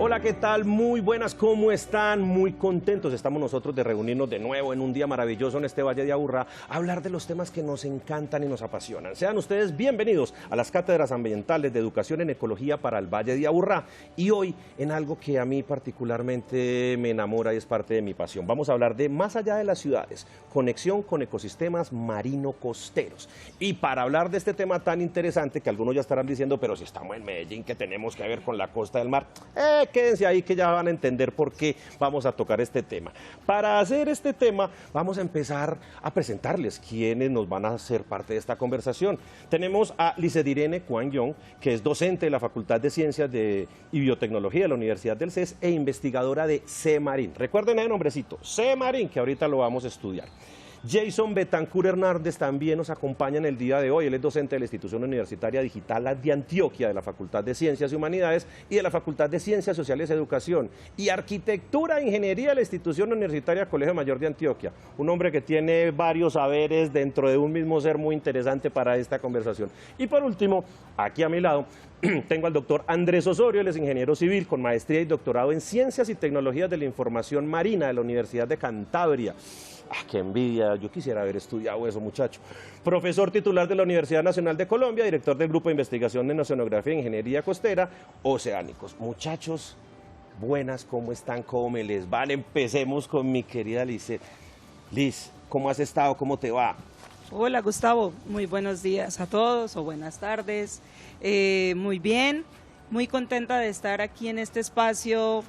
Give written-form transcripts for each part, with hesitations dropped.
Hola, ¿qué tal? Muy buenas, ¿cómo están? Muy contentos estamos nosotros de reunirnos de nuevo en un día maravilloso en este Valle de Aburrá a hablar de los temas que nos encantan y nos apasionan. Sean ustedes bienvenidos a las cátedras ambientales de educación en ecología para el Valle de Aburrá. Y hoy en algo que a mí particularmente me enamora y es parte de mi pasión. Vamos a hablar de más allá de las ciudades, conexión con ecosistemas marino-costeros. Y para hablar de este tema tan interesante que algunos ya estarán diciendo, pero si estamos en Medellín, ¿qué tenemos que ver con la costa del mar? Quédense ahí que ya van a entender por qué vamos a tocar este tema. Para hacer este tema vamos a empezar a presentarles quiénes nos van a hacer parte de esta conversación. Tenemos a Licedirene Cuanyong, que es docente de la Facultad de Ciencias y Biotecnología de la Universidad del CES e investigadora de C-Marin. Recuerden el nombrecito, C-Marin, que ahorita lo vamos a estudiar. Jason Betancur Hernández también nos acompaña en el día de hoy. Él es docente de la Institución Universitaria Digital de Antioquia, de la Facultad de Ciencias y Humanidades y de la Facultad de Ciencias Sociales y Educación, y Arquitectura e Ingeniería de la Institución Universitaria Colegio Mayor de Antioquia. Un hombre que tiene varios saberes dentro de un mismo ser, muy interesante para esta conversación. Y por último, aquí a mi lado, tengo al doctor Andrés Osorio. Él es ingeniero civil con maestría y doctorado en Ciencias y Tecnologías de la Información Marina de la Universidad de Cantabria. ¡Qué envidia! Yo quisiera haber estudiado eso, muchacho. Profesor titular de la Universidad Nacional de Colombia, director del Grupo de Investigación en Oceanografía e Ingeniería Costera, Oceánicos. Muchachos, buenas, ¿cómo están? ¿Cómo me les van? Empecemos con mi querida Liz. Liz, ¿cómo has estado? ¿Cómo te va? Hola, Gustavo. Muy buenos días a todos o buenas tardes. Muy bien, muy contenta de estar aquí en este espacio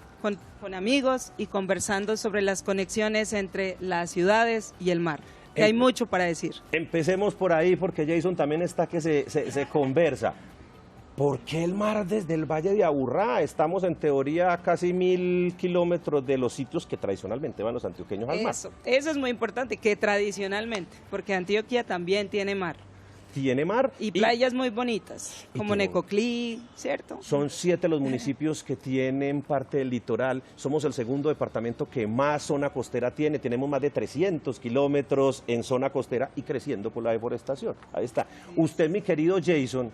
con amigos y conversando sobre las conexiones entre las ciudades y el mar, que hay mucho para decir. Empecemos por ahí porque Jason también está que se conversa. ¿Por qué el mar desde el Valle de Aburrá? Estamos en teoría a casi 1000 kilómetros de los sitios que tradicionalmente van los antioqueños al mar. Eso es muy importante, que tradicionalmente, porque Antioquia también tiene mar. Tiene mar. Y playas muy bonitas, como Necoclí, ¿cierto? Son 7 los municipios que tienen parte del litoral. Somos el segundo departamento que más zona costera tiene. Tenemos más de 300 kilómetros en zona costera y creciendo por la deforestación. Ahí está. Usted, mi querido Jason,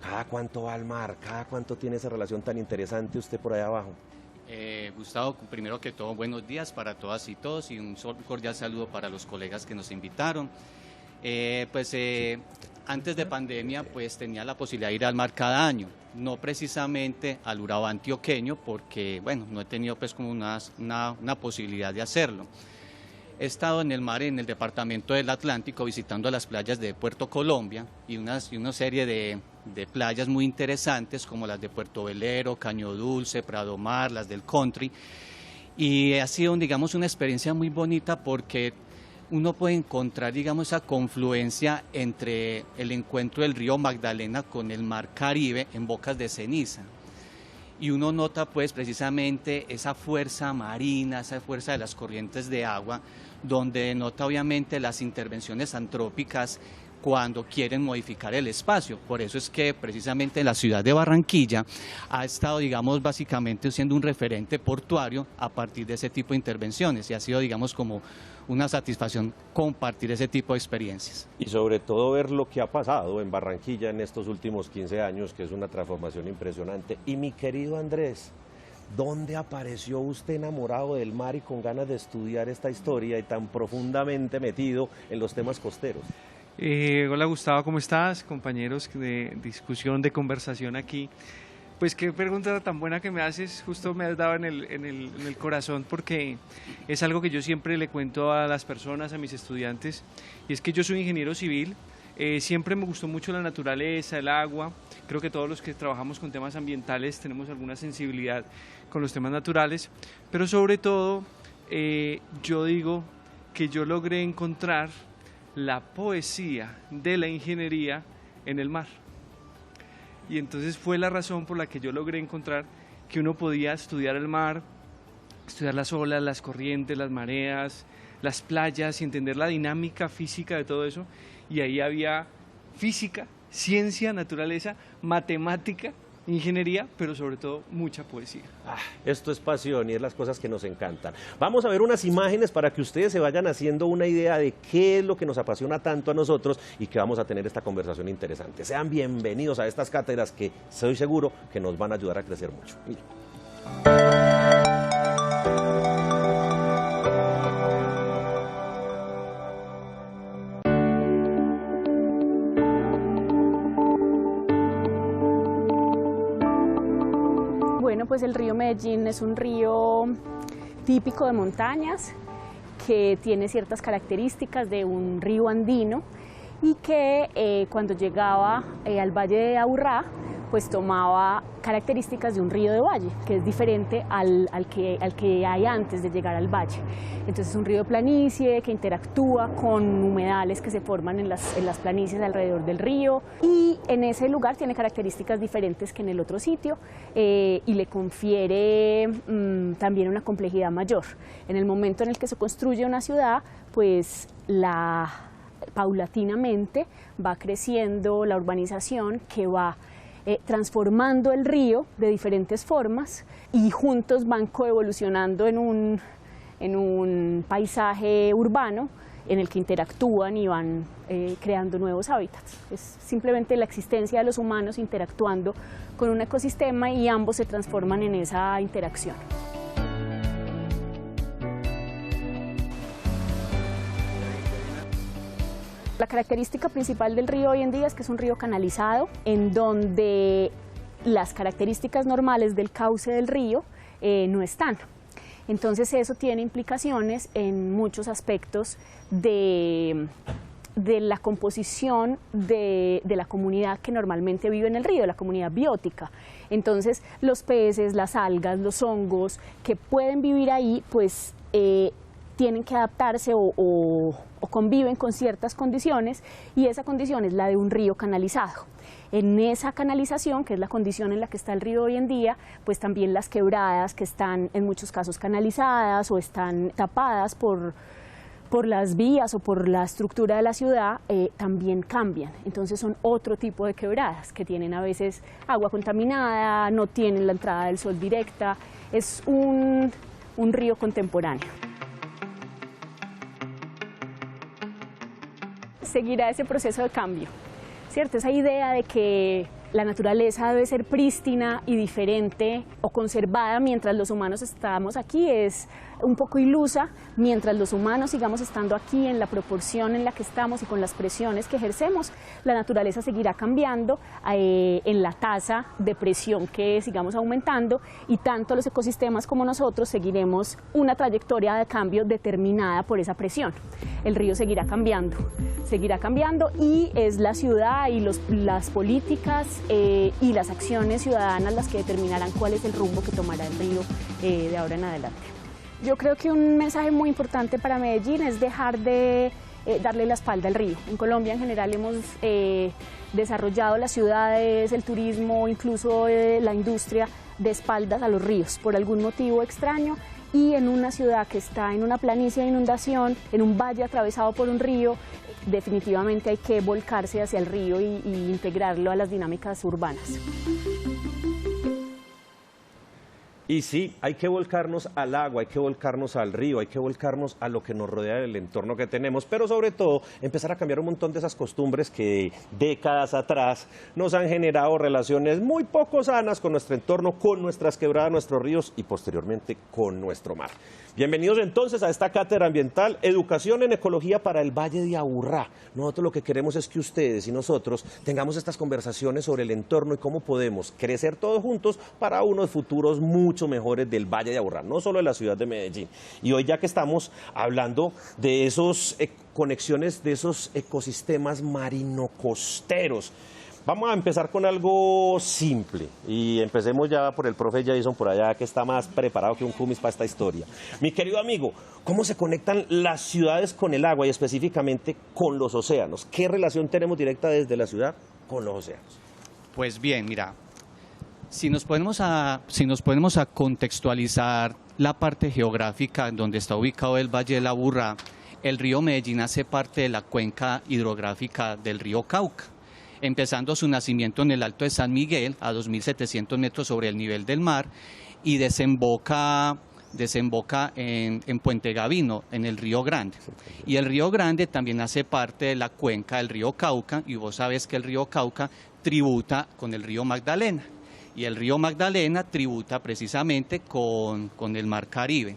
¿cada cuánto va al mar? ¿Cada cuánto tiene esa relación tan interesante usted por allá abajo? Gustavo, primero que todo, buenos días para todas y todos y un cordial saludo para los colegas que nos invitaron. Antes de pandemia pues tenía la posibilidad de ir al mar cada año, no precisamente al Urabá antioqueño porque bueno, no he tenido pues como una posibilidad de hacerlo. He estado en el mar en el departamento del Atlántico visitando las playas de Puerto Colombia y una serie de playas muy interesantes como las de Puerto Velero, Caño Dulce, Prado Mar, las del Country, y ha sido digamos una experiencia muy bonita porque uno puede encontrar, digamos, esa confluencia entre el encuentro del río Magdalena con el mar Caribe en Bocas de Ceniza. Y uno nota, pues, precisamente esa fuerza marina, esa fuerza de las corrientes de agua, donde nota, obviamente, las intervenciones antrópicas cuando quieren modificar el espacio. Por eso es que precisamente la ciudad de Barranquilla ha estado, digamos, básicamente siendo un referente portuario a partir de ese tipo de intervenciones y ha sido, digamos, como una satisfacción compartir ese tipo de experiencias. Y sobre todo ver lo que ha pasado en Barranquilla en estos últimos 15 años, que es una transformación impresionante. Y mi querido Andrés, ¿dónde apareció usted enamorado del mar y con ganas de estudiar esta historia y tan profundamente metido en los temas costeros? Hola Gustavo, ¿cómo estás? Compañeros de discusión, de conversación aquí. Pues qué pregunta tan buena que me haces, justo me has dado en el corazón porque es algo que yo siempre le cuento a las personas, a mis estudiantes, y es que yo soy ingeniero civil, siempre me gustó mucho la naturaleza, el agua, creo que todos los que trabajamos con temas ambientales tenemos alguna sensibilidad con los temas naturales, pero sobre todo yo digo que yo logré encontrar la poesía de la ingeniería en el mar. Y entonces fue la razón por la que yo logré encontrar que uno podía estudiar el mar, estudiar las olas, las corrientes, las mareas, las playas y entender la dinámica física de todo eso. Y ahí había física, ciencia, naturaleza, matemática, ingeniería, pero sobre todo mucha poesía. Esto es pasión y es las cosas que nos encantan. Vamos a ver unas imágenes para que ustedes se vayan haciendo una idea de qué es lo que nos apasiona tanto a nosotros y que vamos a tener esta conversación interesante. Sean bienvenidos a estas cátedras que estoy seguro que nos van a ayudar a crecer mucho. Miren. Bueno, pues el río Medellín es un río típico de montañas que tiene ciertas características de un río andino y que cuando llegaba al valle de Aburrá pues tomaba características de un río de valle, que es diferente al que hay antes de llegar al valle. Entonces es un río de planicie que interactúa con humedales que se forman en las planicies alrededor del río, y en ese lugar tiene características diferentes que en el otro sitio y le confiere también una complejidad mayor. En el momento en el que se construye una ciudad, pues paulatinamente va creciendo la urbanización que va transformando el río de diferentes formas y juntos van coevolucionando en un paisaje urbano en el que interactúan y van creando nuevos hábitats. Es simplemente la existencia de los humanos interactuando con un ecosistema y ambos se transforman en esa interacción. La característica principal del río hoy en día es que es un río canalizado, en donde las características normales del cauce del río no están. Entonces eso tiene implicaciones en muchos aspectos de la composición de la comunidad que normalmente vive en el río, la comunidad biótica. Entonces los peces, las algas, los hongos que pueden vivir ahí, pues tienen que adaptarse o conviven con ciertas condiciones, y esa condición es la de un río canalizado. En esa canalización, que es la condición en la que está el río hoy en día, pues también las quebradas, que están en muchos casos canalizadas o están tapadas por las vías o por la estructura de la ciudad, también cambian. Entonces son otro tipo de quebradas que tienen a veces agua contaminada, no tienen la entrada del sol directa. Es un río contemporáneo. Seguirá ese proceso de cambio, ¿cierto? Esa idea de que la naturaleza debe ser prístina y diferente o conservada mientras los humanos estamos aquí es un poco ilusa. Mientras los humanos sigamos estando aquí en la proporción en la que estamos y con las presiones que ejercemos, la naturaleza seguirá cambiando en la tasa de presión que sigamos aumentando, y tanto los ecosistemas como nosotros seguiremos una trayectoria de cambio determinada por esa presión. El río seguirá cambiando y es la ciudad y las políticas y las acciones ciudadanas las que determinarán cuál es el rumbo que tomará el río de ahora en adelante. Yo creo que un mensaje muy importante para Medellín es dejar de darle la espalda al río. En Colombia en general hemos desarrollado las ciudades, el turismo, incluso la industria de espaldas a los ríos por algún motivo extraño, y en una ciudad que está en una planicie de inundación, en un valle atravesado por un río, definitivamente hay que volcarse hacia el río y integrarlo a las dinámicas urbanas. Y sí, hay que volcarnos al agua, hay que volcarnos al río, hay que volcarnos a lo que nos rodea del entorno que tenemos, pero sobre todo empezar a cambiar un montón de esas costumbres que décadas atrás nos han generado relaciones muy poco sanas con nuestro entorno, con nuestras quebradas, nuestros ríos y posteriormente con nuestro mar. Bienvenidos entonces a esta cátedra ambiental, Educación en Ecología para el Valle de Aburrá. Nosotros lo que queremos es que ustedes y nosotros tengamos estas conversaciones sobre el entorno y cómo podemos crecer todos juntos para unos futuros mucho mejores del Valle de Aburrá, no solo de la ciudad de Medellín. Y hoy, ya que estamos hablando de esas conexiones, de esos ecosistemas marino-costeros, vamos a empezar con algo simple y empecemos ya por el profe Jason por allá, que está más preparado que un cumis para esta historia. Mi querido amigo, ¿cómo se conectan las ciudades con el agua y específicamente con los océanos? ¿Qué relación tenemos directa desde la ciudad con los océanos? Pues bien, mira, si nos ponemos a contextualizar la parte geográfica en donde está ubicado el Valle del Aburrá, el río Medellín hace parte de la cuenca hidrográfica del río Cauca, empezando su nacimiento en el Alto de San Miguel, a 2.700 metros sobre el nivel del mar, y desemboca en Puente Gavino, en el Río Grande. Y el Río Grande también hace parte de la cuenca del río Cauca, y vos sabés que el río Cauca tributa con el río Magdalena. y el río Magdalena tributa precisamente con el Mar Caribe.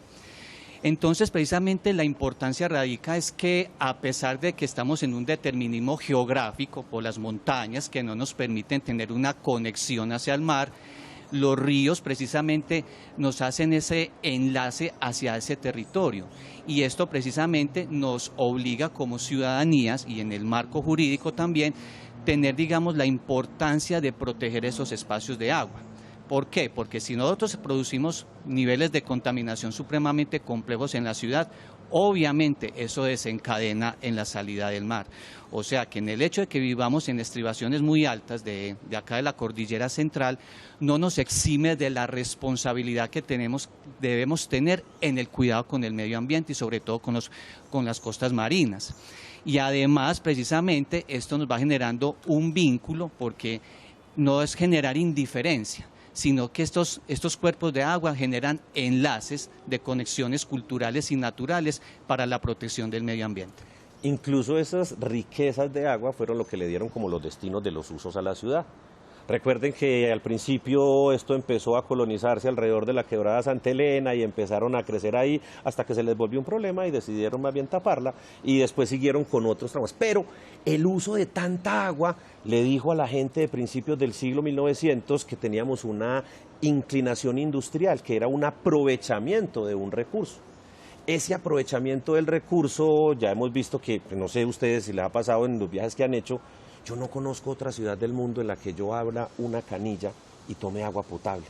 Entonces, precisamente la importancia radica es que a pesar de que estamos en un determinismo geográfico por las montañas que no nos permiten tener una conexión hacia el mar, los ríos precisamente nos hacen ese enlace hacia ese territorio y esto precisamente nos obliga como ciudadanías y en el marco jurídico también tener, digamos, la importancia de proteger esos espacios de agua. ¿Por qué? Porque si nosotros producimos niveles de contaminación supremamente complejos en la ciudad, obviamente eso desencadena en la salida del mar. O sea que en el hecho de que vivamos en estribaciones muy altas de acá de la cordillera central, no nos exime de la responsabilidad que debemos tener en el cuidado con el medio ambiente y sobre todo con las costas marinas. Y además, precisamente, esto nos va generando un vínculo porque no es generar indiferencia, sino que estos cuerpos de agua generan enlaces de conexiones culturales y naturales para la protección del medio ambiente. Incluso esas riquezas de agua fueron lo que le dieron como los destinos de los usos a la ciudad. Recuerden que al principio esto empezó a colonizarse alrededor de la quebrada Santa Elena y empezaron a crecer ahí hasta que se les volvió un problema y decidieron más bien taparla y después siguieron con otros tramos. Pero el uso de tanta agua le dijo a la gente de principios del siglo 1900 que teníamos una inclinación industrial, que era un aprovechamiento de un recurso. Ese aprovechamiento del recurso, ya hemos visto que, no sé ustedes si les ha pasado en los viajes que han hecho, yo no conozco otra ciudad del mundo en la que yo abra una canilla y tome agua potable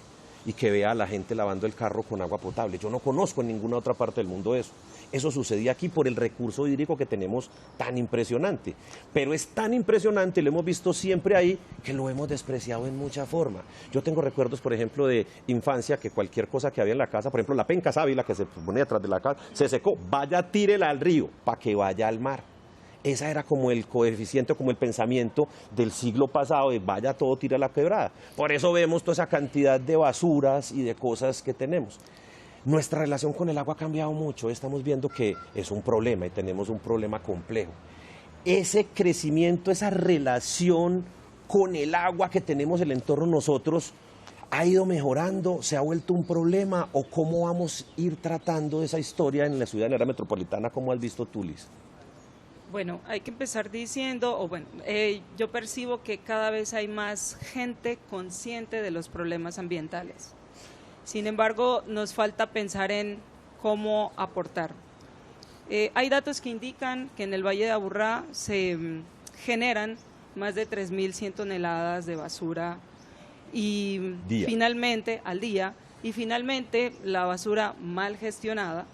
y que vea a la gente lavando el carro con agua potable. Yo no conozco en ninguna otra parte del mundo eso. Eso sucedía aquí por el recurso hídrico que tenemos tan impresionante. Pero es tan impresionante y lo hemos visto siempre ahí que lo hemos despreciado en mucha forma. Yo tengo recuerdos, por ejemplo, de infancia que cualquier cosa que había en la casa, por ejemplo, la penca sábila que se ponía detrás de la casa, se secó, vaya, tírela al río para que vaya al mar. Esa era como el coeficiente, como el pensamiento del siglo pasado de vaya todo, tira la quebrada. Por eso vemos toda esa cantidad de basuras y de cosas que tenemos. Nuestra relación con el agua ha cambiado mucho, estamos viendo que es un problema y tenemos un problema complejo. Ese crecimiento, esa relación con el agua que tenemos en el entorno nosotros, ¿ha ido mejorando? ¿Se ha vuelto un problema? ¿O cómo vamos a ir tratando esa historia en la ciudad de la área metropolitana? ¿Cómo has visto tú, Liz? Bueno, hay que empezar diciendo, yo percibo que cada vez hay más gente consciente de los problemas ambientales. Sin embargo, nos falta pensar en cómo aportar. Hay datos que indican que en el Valle de Aburrá se generan más de 3.100 toneladas de basura y finalmente al día, y finalmente la basura mal gestionada,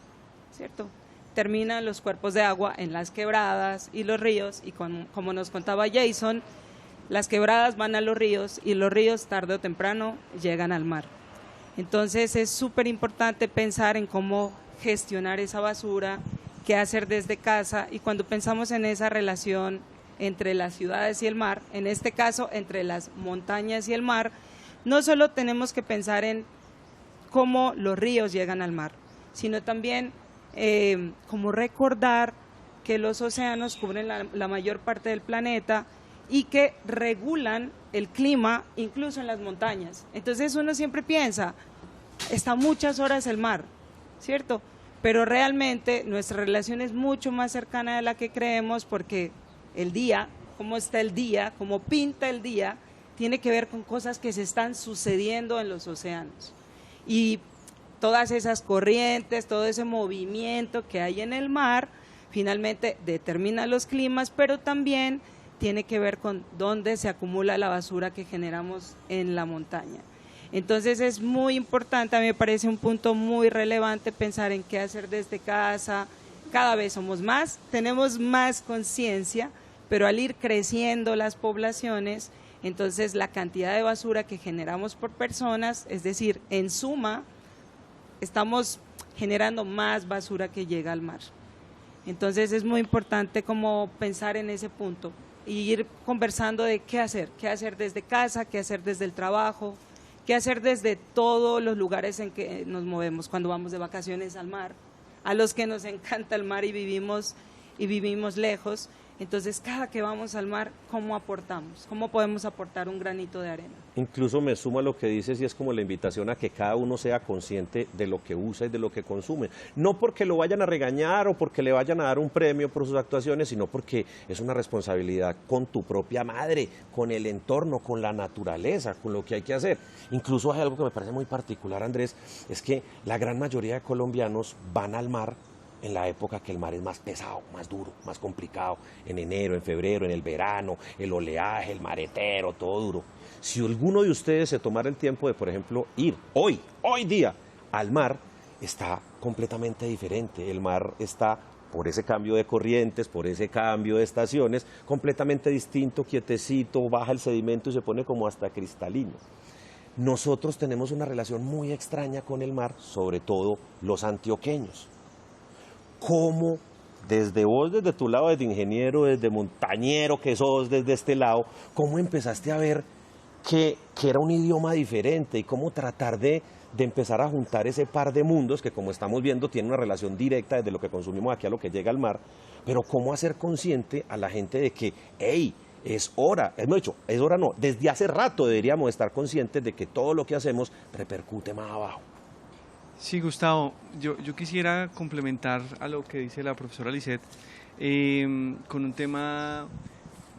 ¿cierto?, termina en los cuerpos de agua, en las quebradas y los ríos, y como nos contaba Jason, las quebradas van a los ríos y los ríos tarde o temprano llegan al mar. Entonces es súper importante pensar en cómo gestionar esa basura, qué hacer desde casa, y cuando pensamos en esa relación entre las ciudades y el mar, en este caso entre las montañas y el mar, no solo tenemos que pensar en cómo los ríos llegan al mar, sino también como recordar que los océanos cubren la mayor parte del planeta y que regulan el clima incluso en las montañas. Entonces uno siempre piensa, está muchas horas el mar, ¿cierto? Pero realmente nuestra relación es mucho más cercana de la que creemos, porque el día, cómo está el día, cómo pinta el día, tiene que ver con cosas que se están sucediendo en los océanos. Y todas esas corrientes, todo ese movimiento que hay en el mar, finalmente determina los climas, pero también tiene que ver con dónde se acumula la basura que generamos en la montaña. Entonces es muy importante, a mí me parece un punto muy relevante pensar en qué hacer desde casa. Cada vez somos más, tenemos más conciencia, pero al ir creciendo las poblaciones, entonces la cantidad de basura que generamos por personas, es decir, en suma, estamos generando más basura que llega al mar. Entonces es muy importante como pensar en ese punto y ir conversando de qué hacer desde casa, qué hacer desde el trabajo, qué hacer desde todos los lugares en que nos movemos, cuando vamos de vacaciones al mar, a los que nos encanta el mar y vivimos lejos. Entonces, cada que vamos al mar, ¿cómo aportamos? ¿Cómo podemos aportar un granito de arena? Incluso me sumo a lo que dices y es como la invitación a que cada uno sea consciente de lo que usa y de lo que consume. No porque lo vayan a regañar o porque le vayan a dar un premio por sus actuaciones, sino porque es una responsabilidad con tu propia madre, con el entorno, con la naturaleza, con lo que hay que hacer. Incluso hay algo que me parece muy particular, Andrés, es que la gran mayoría de colombianos van al mar en la época que el mar es más pesado, más duro, más complicado, en enero, en febrero, en el verano, el oleaje, el maretero, todo duro. Si alguno de ustedes se tomara el tiempo de, por ejemplo, ir hoy día al mar, está completamente diferente. El mar está, por ese cambio de corrientes, por ese cambio de estaciones, completamente distinto, quietecito, baja el sedimento y se pone como hasta cristalino. Nosotros tenemos una relación muy extraña con el mar, sobre todo los antioqueños. ¿Cómo, desde vos, desde tu lado, desde ingeniero, desde montañero que sos, desde este lado, cómo empezaste a ver que era un idioma diferente y cómo tratar de empezar a juntar ese par de mundos que, como estamos viendo, tiene una relación directa desde lo que consumimos aquí a lo que llega al mar, pero cómo hacer consciente a la gente de que, hey, es hora, es hora no, desde hace rato deberíamos estar conscientes de que todo lo que hacemos repercute más abajo? Sí, Gustavo, yo quisiera complementar a lo que dice la profesora Lisset con un tema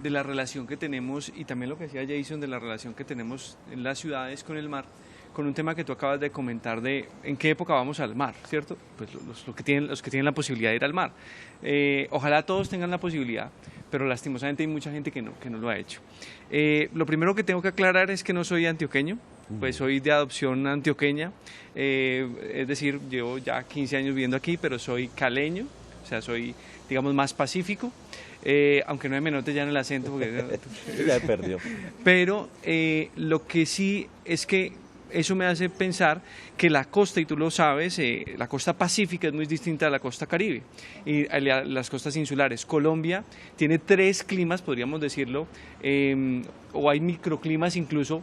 de la relación que tenemos y también lo que decía Jason de la relación que tenemos en las ciudades con el mar, con un tema que tú acabas de comentar de en qué época vamos al mar, ¿cierto? Pues los que tienen la posibilidad de ir al mar. Ojalá todos tengan la posibilidad, pero lastimosamente hay mucha gente que no lo ha hecho. Lo primero que tengo que aclarar es que no soy antioqueño, pues soy de adopción antioqueña, es decir, llevo ya 15 años viviendo aquí, pero soy caleño, o sea, soy, digamos, más pacífico, aunque no me note ya en el acento, porque ya perdió. Pero lo que sí es que eso me hace pensar que la costa, y tú lo sabes, la costa pacífica es muy distinta a la costa caribe y a las costas insulares. Colombia tiene 3 climas, podríamos decirlo, o hay microclimas incluso.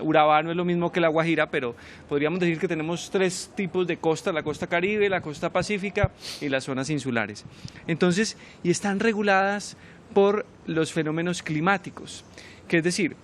Urabá no es lo mismo que la Guajira, pero podríamos decir que tenemos 3 tipos de costa: la costa caribe, la costa pacífica y las zonas insulares. Entonces, y están reguladas por los fenómenos climáticos, que es decir,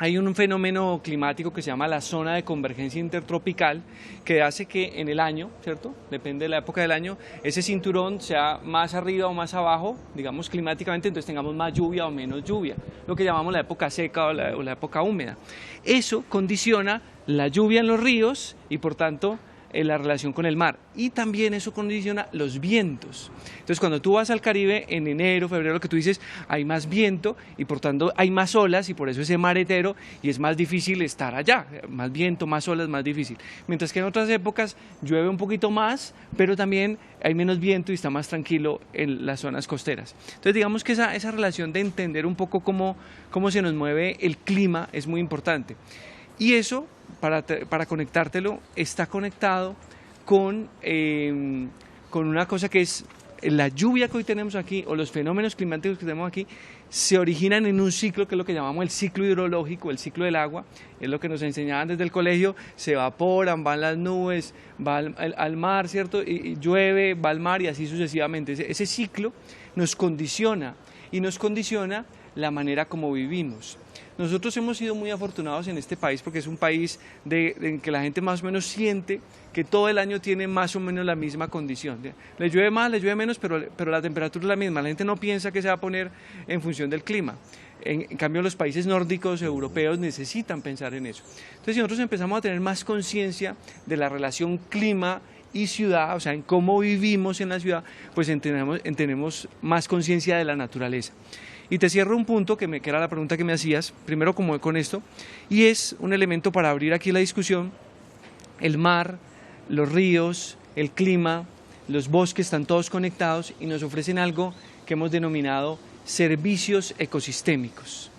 hay un fenómeno climático que se llama la zona de convergencia intertropical, que hace que en el año, ¿cierto?, depende de la época del año, ese cinturón sea más arriba o más abajo, digamos climáticamente, entonces tengamos más lluvia o menos lluvia, lo que llamamos la época seca o la época húmeda. Eso condiciona la lluvia en los ríos y por tanto la relación con el mar, y también eso condiciona los vientos. Entonces, cuando tú vas al Caribe en enero, febrero, lo que tú dices, hay más viento y por tanto hay más olas y por eso ese maretero y es más difícil estar allá, más viento, más olas, más difícil. Mientras que en otras épocas llueve un poquito más, pero también hay menos viento y está más tranquilo en las zonas costeras. Entonces, digamos que esa relación de entender un poco cómo se nos mueve el clima es muy importante. Y eso, para conectártelo, está conectado con una cosa que es la lluvia que hoy tenemos aquí, o los fenómenos climáticos que tenemos aquí, se originan en un ciclo que es lo que llamamos el ciclo hidrológico, el ciclo del agua, es lo que nos enseñaban desde el colegio: se evaporan, van las nubes, va al mar, ¿cierto? Y llueve, va al mar y así sucesivamente. Ese ciclo nos condiciona y nos condiciona la manera como vivimos. Nosotros hemos sido muy afortunados en este país porque es un país en que la gente más o menos siente que todo el año tiene más o menos la misma condición. Le llueve más, le llueve menos, pero la temperatura es la misma. La gente no piensa que se va a poner en función del clima. En cambio, los países nórdicos, europeos, necesitan pensar en eso. Entonces, si nosotros empezamos a tener más conciencia de la relación clima y ciudad, o sea, en cómo vivimos en la ciudad, pues tenemos más conciencia de la naturaleza. Y te cierro un punto que era la pregunta que me hacías, primero como con esto, y es un elemento para abrir aquí la discusión. El mar, los ríos, el clima, los bosques están todos conectados y nos ofrecen algo que hemos denominado servicios ecosistémicos.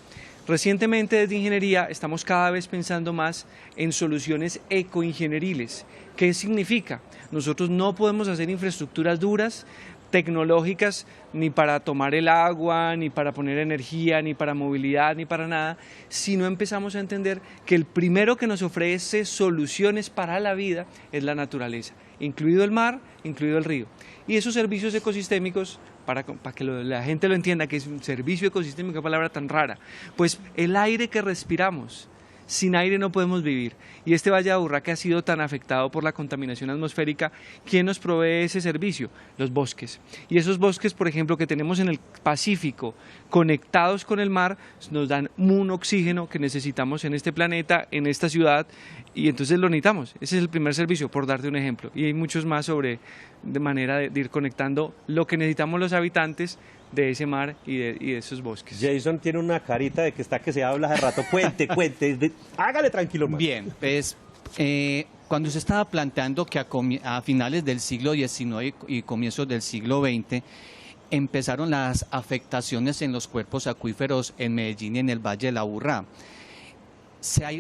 Recientemente desde Ingeniería estamos cada vez pensando más en soluciones ecoingenieriles. ¿Qué significa? Nosotros no podemos hacer infraestructuras duras tecnológicas ni para tomar el agua, ni para poner energía, ni para movilidad, ni para nada, si no empezamos a entender que el primero que nos ofrece soluciones para la vida es la naturaleza, incluido el mar, incluido el río. Y esos servicios ecosistémicos, para que la gente lo entienda, que es un servicio ecosistémico, qué palabra tan rara, pues el aire que respiramos. Sin aire no podemos vivir. Y este Valle de Aburrá, que ha sido tan afectado por la contaminación atmosférica, ¿quién nos provee ese servicio? Los bosques. Y esos bosques, por ejemplo, que tenemos en el Pacífico, conectados con el mar, nos dan un oxígeno que necesitamos en este planeta, en esta ciudad, y entonces lo necesitamos. Ese es el primer servicio, por darte un ejemplo. Y hay muchos más de manera de ir conectando lo que necesitamos los habitantes de ese mar y de esos bosques. Jason tiene una carita de que está que se habla hace rato. Cuente, hágale tranquilo, man. Bien, pues cuando se estaba planteando que a finales del siglo XIX y comienzos del siglo XX empezaron las afectaciones en los cuerpos acuíferos en Medellín y en el Valle del Aburrá.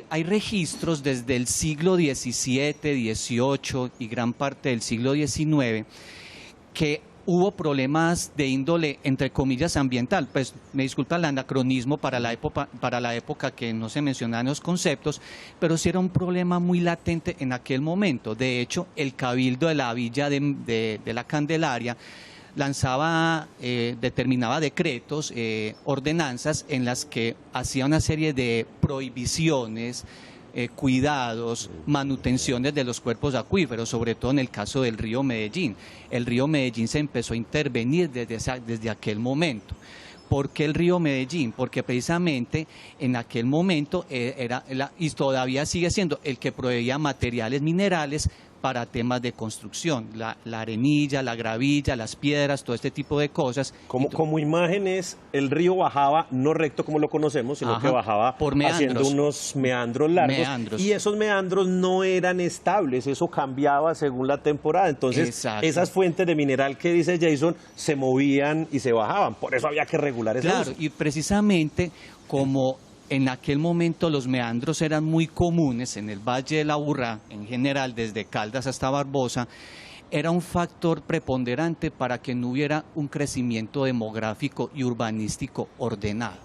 Hay registros desde el siglo XVII, XVIII y gran parte del siglo XIX que hubo problemas de índole, entre comillas, ambiental. Pues me disculpa el anacronismo para la época que no se mencionaban los conceptos, pero sí era un problema muy latente en aquel momento. De hecho, el Cabildo de la Villa de la Candelaria determinaba decretos, ordenanzas en las que hacía una serie de prohibiciones, cuidados, manutenciones de los cuerpos acuíferos, sobre todo en el caso del río Medellín. El río Medellín se empezó a intervenir desde aquel momento. ¿Por qué el río Medellín? Porque precisamente en aquel momento y todavía sigue siendo el que proveía materiales minerales para temas de construcción, la arenilla, la gravilla, las piedras, todo este tipo de cosas. Como imágenes, el río bajaba no recto como lo conocemos, sino que bajaba por meandros, haciendo unos meandros largos. Y esos meandros no eran estables, eso cambiaba según la temporada. Entonces, esas fuentes de mineral que dice Jason se movían y se bajaban. Por eso había que regular eso. Claro, y precisamente como en aquel momento los meandros eran muy comunes en el Valle del Aburrá, en general desde Caldas hasta Barbosa, era un factor preponderante para que no hubiera un crecimiento demográfico y urbanístico ordenado.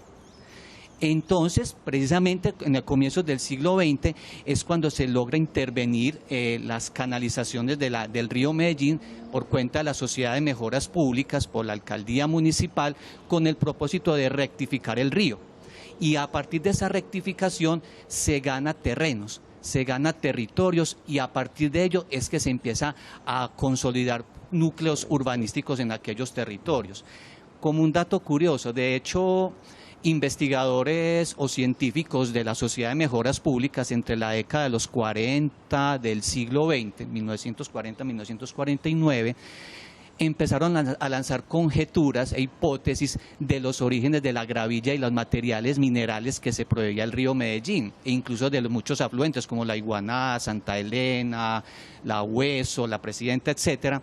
Entonces, precisamente en el comienzo del siglo XX es cuando se logra intervenir las canalizaciones del río Medellín por cuenta de la Sociedad de Mejoras Públicas, por la Alcaldía Municipal, con el propósito de rectificar el río. Y a partir de esa rectificación se gana terrenos, se gana territorios y a partir de ello es que se empieza a consolidar núcleos urbanísticos en aquellos territorios. Como un dato curioso, de hecho, investigadores o científicos de la Sociedad de Mejoras Públicas entre la década de los 40 del siglo XX, 1940-1949, empezaron a lanzar conjeturas e hipótesis de los orígenes de la gravilla y los materiales minerales que se proveía el río Medellín, e incluso de los muchos afluentes como la Iguaná, Santa Elena, la Hueso, la Presidenta, etcétera.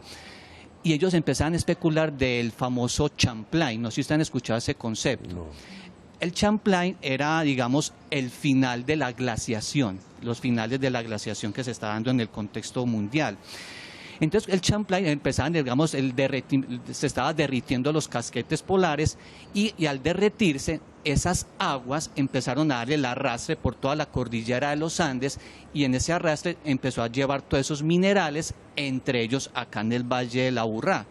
Y ellos empezaron a especular del famoso Champlain. No sé si ustedes han escuchado ese concepto. No. El Champlain era, digamos, el final de la glaciación, los finales de la glaciación que se está dando en el contexto mundial. Entonces el Champlain empezaban, digamos, se estaba derritiendo los casquetes polares y al derretirse esas aguas empezaron a darle el arrastre por toda la cordillera de los Andes y en ese arrastre empezó a llevar todos esos minerales, entre ellos acá en el Valle del Aburrá.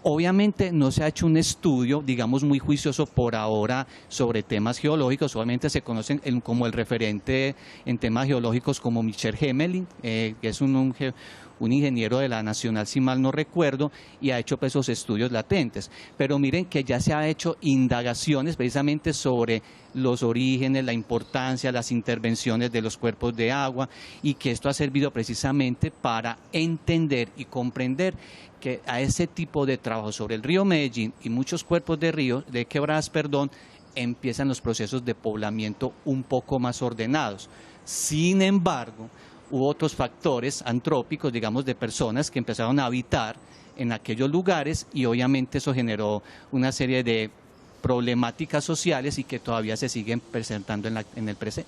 Obviamente no se ha hecho un estudio, digamos, muy juicioso por ahora sobre temas geológicos. Obviamente se conocen como el referente en temas geológicos como Michel Gemelin, que es un ingeniero de la Nacional, si mal no recuerdo, y ha hecho pues, esos estudios latentes. Pero miren que ya se ha hecho indagaciones precisamente sobre los orígenes, la importancia, las intervenciones de los cuerpos de agua y que esto ha servido precisamente para entender y comprender que a ese tipo de trabajo sobre el río Medellín y muchos cuerpos de quebradas, empiezan los procesos de poblamiento un poco más ordenados. Sin embargo, hubo otros factores antrópicos, digamos, de personas que empezaron a habitar en aquellos lugares y obviamente eso generó una serie de problemáticas sociales y que todavía se siguen presentando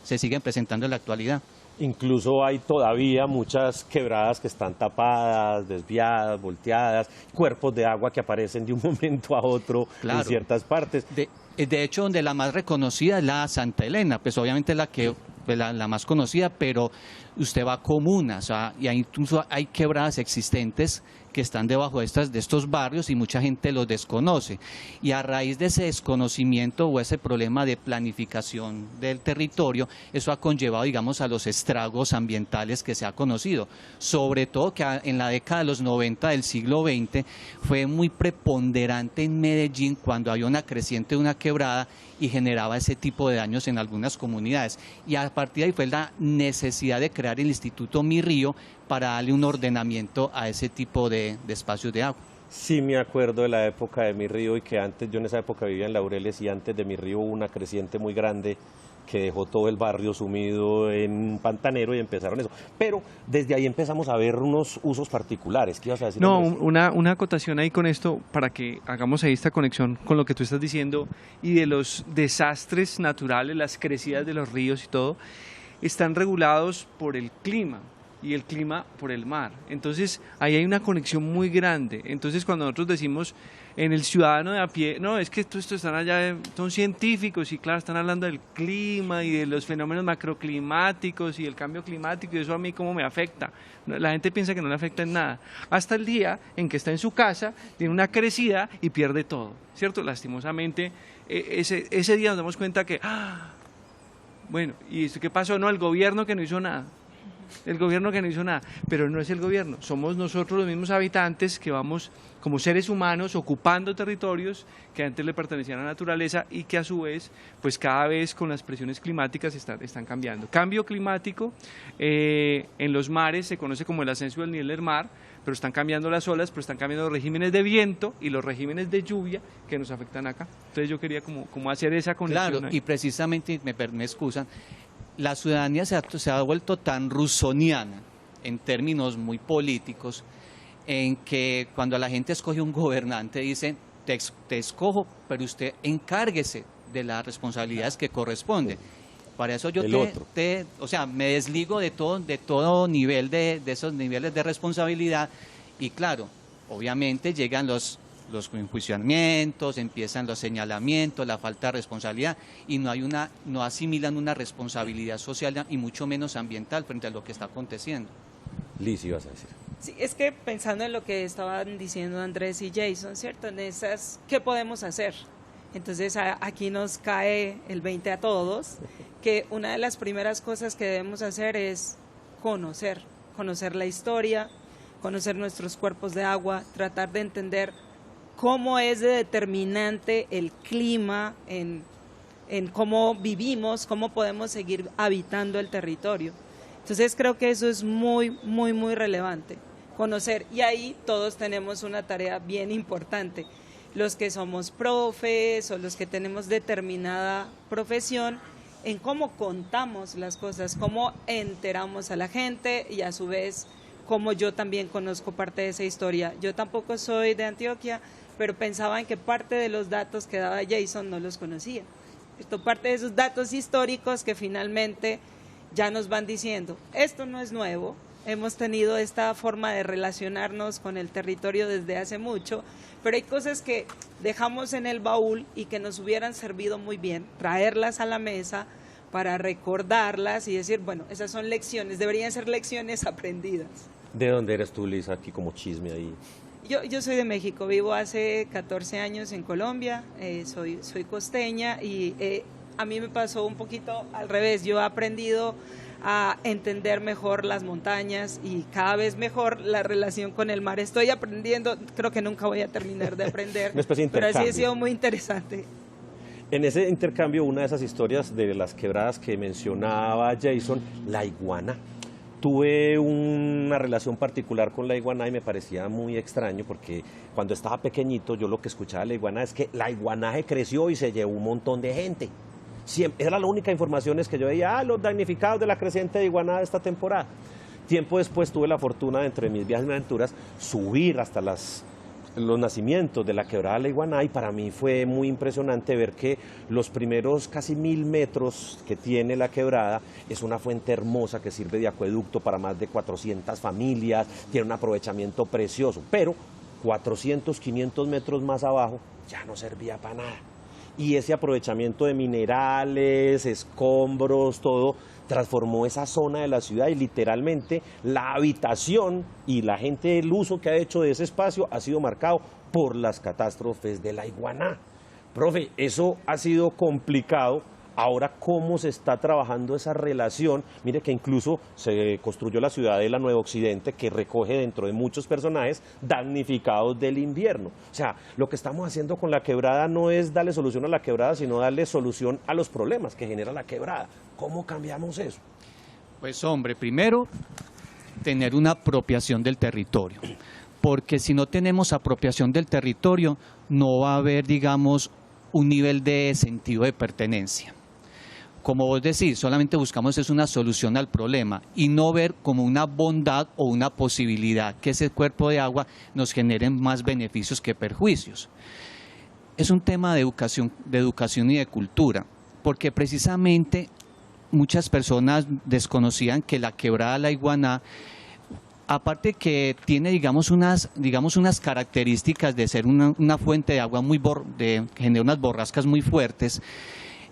se siguen presentando en la actualidad. Incluso hay todavía muchas quebradas que están tapadas, desviadas, volteadas, cuerpos de agua que aparecen de un momento a otro en ciertas partes. De hecho, donde la más reconocida es la Santa Elena, pues obviamente la más conocida, pero usted va a comunas, o sea, y incluso hay quebradas existentes que están debajo de estos barrios y mucha gente los desconoce. Y a raíz de ese desconocimiento o ese problema de planificación del territorio, eso ha conllevado, digamos, a los estragos ambientales que se ha conocido. Sobre todo que en la década de los 90 del siglo XX fue muy preponderante en Medellín cuando había una creciente de una quebrada y generaba ese tipo de daños en algunas comunidades. Y a partir de ahí fue la necesidad de crear el Instituto Mi Río para darle un ordenamiento a ese tipo de espacios de agua. Sí me acuerdo de la época de Mi Río y que antes, yo en esa época vivía en Laureles y antes de Mi Río hubo una creciente muy grande que dejó todo el barrio sumido en un pantanero y empezaron eso. Pero desde ahí empezamos a ver unos usos particulares. ¿Qué ibas a decir? No, una acotación ahí con esto para que hagamos ahí esta conexión con lo que tú estás diciendo y de los desastres naturales, las crecidas de los ríos y todo, están regulados por el clima. Y el clima por el mar. Entonces, ahí hay una conexión muy grande. Entonces, cuando nosotros decimos en el ciudadano de a pie, no, es que estos están allá, son científicos y claro, están hablando del clima y de los fenómenos macroclimáticos y el cambio climático y eso a mí cómo me afecta. La gente piensa que no le afecta en nada. Hasta el día en que está en su casa, tiene una crecida y pierde todo, ¿cierto? Lastimosamente, ese día nos damos cuenta que, bueno, ¿y esto qué pasó? No, el gobierno que no hizo nada. El gobierno que no hizo nada, pero no es el gobierno, somos nosotros los mismos habitantes que vamos como seres humanos ocupando territorios que antes le pertenecían a la naturaleza y que a su vez, pues cada vez con las presiones climáticas están cambiando. Cambio climático, en los mares se conoce como el ascenso del nivel del mar, pero están cambiando las olas, pero están cambiando los regímenes de viento y los regímenes de lluvia que nos afectan acá. Entonces yo quería como hacer esa conexión. Claro, y precisamente, me excusan, la ciudadanía se ha vuelto tan rusoniana en términos muy políticos, en que cuando la gente escoge un gobernante dicen, te escojo, pero usted encárguese de las responsabilidades que corresponden. Para eso yo me desligo de todo nivel de esos niveles de responsabilidad y claro, obviamente llegan los enjuiciamientos, empiezan los señalamientos, la falta de responsabilidad y no asimilan una responsabilidad social y mucho menos ambiental frente a lo que está aconteciendo. Liz, ibas a decir. Sí, es que pensando en lo que estaban diciendo Andrés y Jason, ¿cierto? En esas, ¿qué podemos hacer? Entonces aquí nos cae el 20 a todos, que una de las primeras cosas que debemos hacer es conocer la historia, conocer nuestros cuerpos de agua, tratar de entender cómo es de determinante el clima en cómo vivimos, cómo podemos seguir habitando el territorio. Entonces creo que eso es muy, muy, muy relevante, conocer. Y ahí todos tenemos una tarea bien importante. Los que somos profes o los que tenemos determinada profesión, en cómo contamos las cosas, cómo enteramos a la gente y a su vez cómo yo también conozco parte de esa historia. Yo tampoco soy de Antioquia, pero pensaba en que parte de los datos que daba Jason no los conocía. Esto parte de esos datos históricos que finalmente ya nos van diciendo, esto no es nuevo, hemos tenido esta forma de relacionarnos con el territorio desde hace mucho, pero hay cosas que dejamos en el baúl y que nos hubieran servido muy bien, traerlas a la mesa para recordarlas y decir, bueno, esas son lecciones, deberían ser lecciones aprendidas. ¿De dónde eres tú, Liz? Aquí como chisme ahí. Yo soy de México, vivo hace 14 años en Colombia, soy costeña y a mí me pasó un poquito al revés, yo he aprendido a entender mejor las montañas y cada vez mejor la relación con el mar. Estoy aprendiendo, creo que nunca voy a terminar de aprender, pero así ha sido muy interesante. En ese intercambio, una de esas historias de las quebradas que mencionaba Jason, la iguana. Tuve una relación particular con la iguana y me parecía muy extraño porque cuando estaba pequeñito yo lo que escuchaba de la iguana es que la iguanaje creció y se llevó un montón de gente. Siempre, era la única información que yo veía, los damnificados de la creciente de iguana de esta temporada. Tiempo después tuve la fortuna de, entre mis viajes y aventuras, subir hasta las los nacimientos de la quebrada La Iguaná, y para mí fue muy impresionante ver que los primeros casi 1000 metros que tiene la quebrada es una fuente hermosa que sirve de acueducto para más de 400 familias, tiene un aprovechamiento precioso, pero 400, 500 metros más abajo ya no servía para nada. Y ese aprovechamiento de minerales, escombros, todo, transformó esa zona de la ciudad y literalmente la habitación y la gente, el uso que ha hecho de ese espacio ha sido marcado por las catástrofes de La Iguaná. Profe, eso ha sido complicado. Ahora, ¿cómo se está trabajando esa relación? Mire que incluso se construyó la Ciudadela Nuevo Occidente, que recoge dentro de muchos personajes damnificados del invierno. O sea, lo que estamos haciendo con la quebrada no es darle solución a la quebrada, sino darle solución a los problemas que genera la quebrada. ¿Cómo cambiamos eso? Pues hombre, primero, tener una apropiación del territorio. Porque si no tenemos apropiación del territorio, no va a haber, digamos, un nivel de sentido de pertenencia. Como vos decís, solamente buscamos es una solución al problema y no ver como una bondad o una posibilidad que ese cuerpo de agua nos genere más beneficios que perjuicios. Es un tema de educación y de cultura, porque precisamente muchas personas desconocían que la quebrada La Iguaná, aparte que tiene digamos unas características de ser una fuente de agua que genera unas borrascas muy fuertes,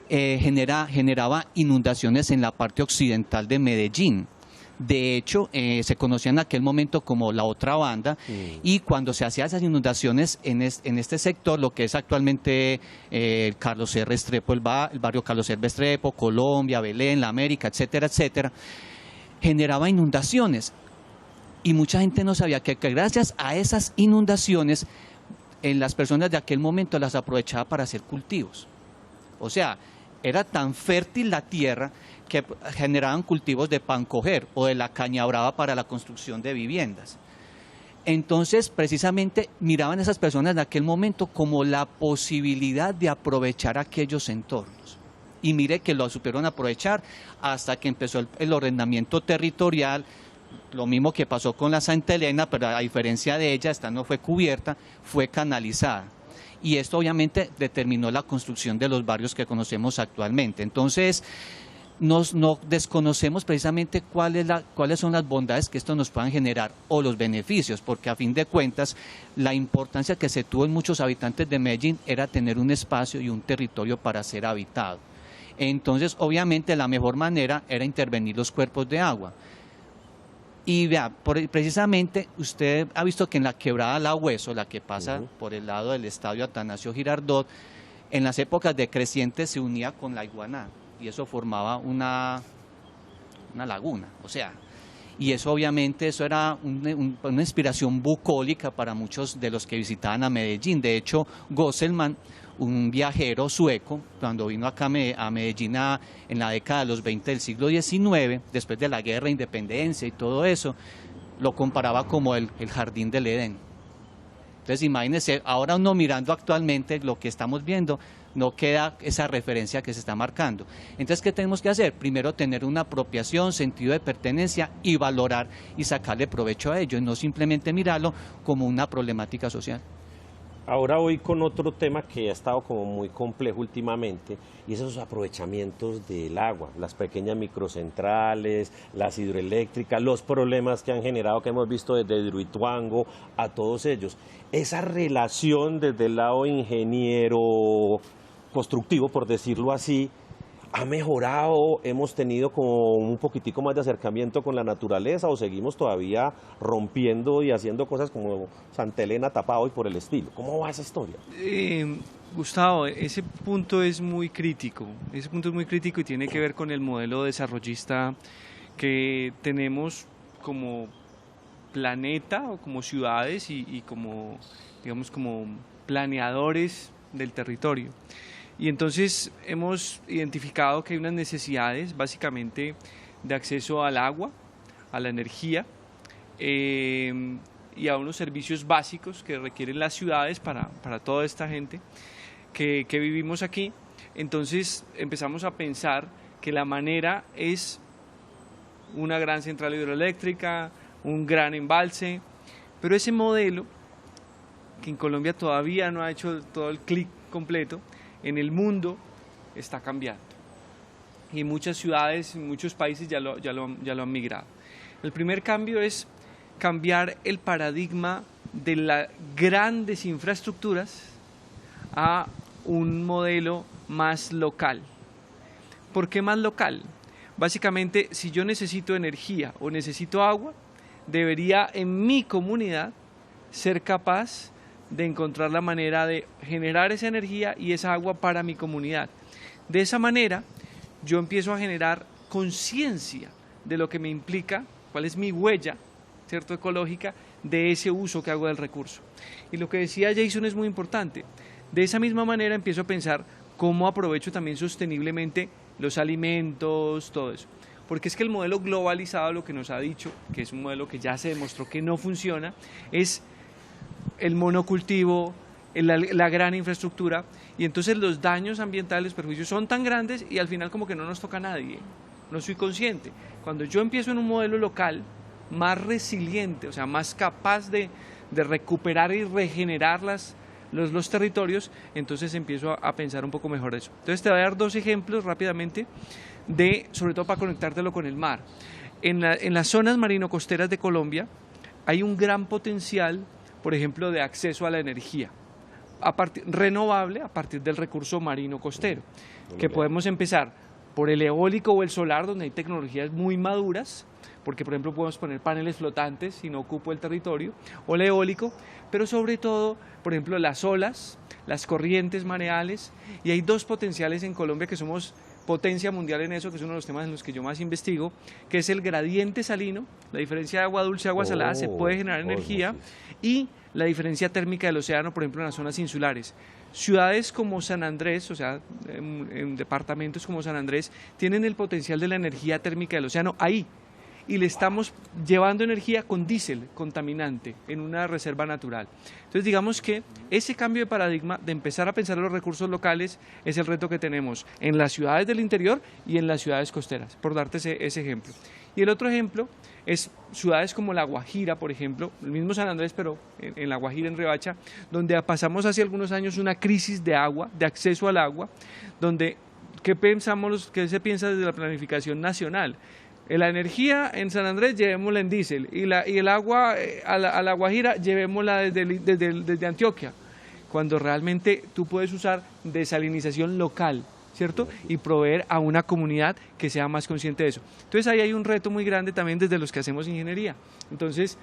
generaba inundaciones en la parte occidental de Medellín. De hecho, se conocía en aquel momento como la otra banda, y cuando se hacían esas inundaciones en este sector, lo que es actualmente Carlos R. Restrepo, el barrio Carlos R. Restrepo, Colombia, Belén, La América, etcétera, etcétera, generaba inundaciones. Y mucha gente no sabía que gracias a esas inundaciones, las personas de aquel momento las aprovechaban para hacer cultivos. O sea, era tan fértil la tierra que generaban cultivos de pan coger o de la caña brava para la construcción de viviendas. Entonces, precisamente, miraban a esas personas de aquel momento como la posibilidad de aprovechar aquellos entornos. Y mire que lo supieron aprovechar hasta que empezó el ordenamiento territorial. Lo mismo que pasó con la Santa Elena, pero a diferencia de ella, esta no fue cubierta, fue canalizada. Y esto obviamente determinó la construcción de los barrios que conocemos actualmente. Entonces, no desconocemos precisamente cuáles son las bondades que esto nos puedan generar o los beneficios, porque a fin de cuentas la importancia que se tuvo en muchos habitantes de Medellín era tener un espacio y un territorio para ser habitado. Entonces, obviamente la mejor manera era intervenir los cuerpos de agua. Y vea, precisamente usted ha visto que en la quebrada La Hueso, la que pasa por el lado del estadio Atanasio Girardot, en las épocas de creciente se unía con La Iguaná y eso formaba una laguna, o sea, y eso obviamente eso era una inspiración bucólica para muchos de los que visitaban a Medellín. De hecho, Gosselman, un viajero sueco, cuando vino acá a Medellín en la década de los 20 del siglo XIX, después de la guerra de independencia y todo eso, lo comparaba como el jardín del Edén. Entonces imagínense, ahora uno mirando actualmente lo que estamos viendo, no queda esa referencia que se está marcando. Entonces, ¿qué tenemos que hacer? Primero, tener una apropiación, sentido de pertenencia y valorar y sacarle provecho a ello, y no simplemente mirarlo como una problemática social. Ahora voy con otro tema que ha estado como muy complejo últimamente, y esos aprovechamientos del agua, las pequeñas microcentrales, las hidroeléctricas, los problemas que han generado, que hemos visto desde Hidroituango a todos ellos. Esa relación desde el lado ingeniero constructivo, por decirlo así, ¿ha mejorado? ¿Hemos tenido como un poquitico más de acercamiento con la naturaleza o seguimos todavía rompiendo y haciendo cosas como Santa Elena tapado y por el estilo? ¿Cómo va esa historia? Gustavo, ese punto es muy crítico. Ese punto es muy crítico y tiene que ver con el modelo desarrollista que tenemos como planeta o como ciudades y como, digamos, como planeadores del territorio. Y entonces hemos identificado que hay unas necesidades básicamente de acceso al agua, a la energía y a unos servicios básicos que requieren las ciudades para toda esta gente que vivimos aquí. Entonces empezamos a pensar que la manera es una gran central hidroeléctrica, un gran embalse, pero ese modelo que en Colombia todavía no ha hecho todo el clic completo, en el mundo está cambiando. Y en muchas ciudades, en muchos países ya lo han migrado. El primer cambio es cambiar el paradigma de las grandes infraestructuras a un modelo más local. ¿Por qué más local? Básicamente, si yo necesito energía o necesito agua, debería en mi comunidad ser capaz de encontrar la manera de generar esa energía y esa agua para mi comunidad. De esa manera, yo empiezo a generar conciencia de lo que me implica, cuál es mi huella, ¿cierto?, ecológica de ese uso que hago del recurso. Y lo que decía Jason es muy importante. De esa misma manera empiezo a pensar cómo aprovecho también sosteniblemente los alimentos, todo eso. Porque es que el modelo globalizado, lo que nos ha dicho, que es un modelo que ya se demostró que no funciona, es el monocultivo, la gran infraestructura, y entonces los daños ambientales, los perjuicios son tan grandes y al final como que no nos toca a nadie, no soy consciente. Cuando yo empiezo en un modelo local, más resiliente, o sea, más capaz de recuperar y regenerar los territorios, entonces empiezo a pensar un poco mejor eso. Entonces te voy a dar dos ejemplos rápidamente, sobre todo para conectártelo con el mar. En las zonas marino-costeras de Colombia hay un gran potencial, por ejemplo, de acceso a la energía renovable a partir del recurso marino costero, que podemos empezar por el eólico o el solar, donde hay tecnologías muy maduras, porque por ejemplo podemos poner paneles flotantes si no ocupo el territorio, o el eólico, pero sobre todo, por ejemplo, las olas, las corrientes mareales, y hay dos potenciales en Colombia que somos potencia mundial en eso, que es uno de los temas en los que yo más investigo, que es el gradiente salino, la diferencia de agua dulce y agua salada, se puede generar energía, y la diferencia térmica del océano, por ejemplo, en las zonas insulares. Ciudades como San Andrés, o sea, en departamentos como San Andrés, tienen el potencial de la energía térmica del océano ahí, y le estamos llevando energía con diésel contaminante en una reserva natural. Entonces digamos que ese cambio de paradigma de empezar a pensar en los recursos locales es el reto que tenemos en las ciudades del interior y en las ciudades costeras, por darte ese ejemplo. Y el otro ejemplo es ciudades como La Guajira, por ejemplo, el mismo San Andrés, pero en La Guajira, en Riohacha, donde pasamos hace algunos años una crisis de agua, de acceso al agua, donde, ¿qué se piensa desde la planificación nacional? La energía en San Andrés llevémosla en diésel y el agua a la Guajira llevémosla desde Antioquia, cuando realmente tú puedes usar desalinización local, ¿cierto? Y proveer a una comunidad que sea más consciente de eso. Entonces ahí hay un reto muy grande también desde los que hacemos ingeniería. Entonces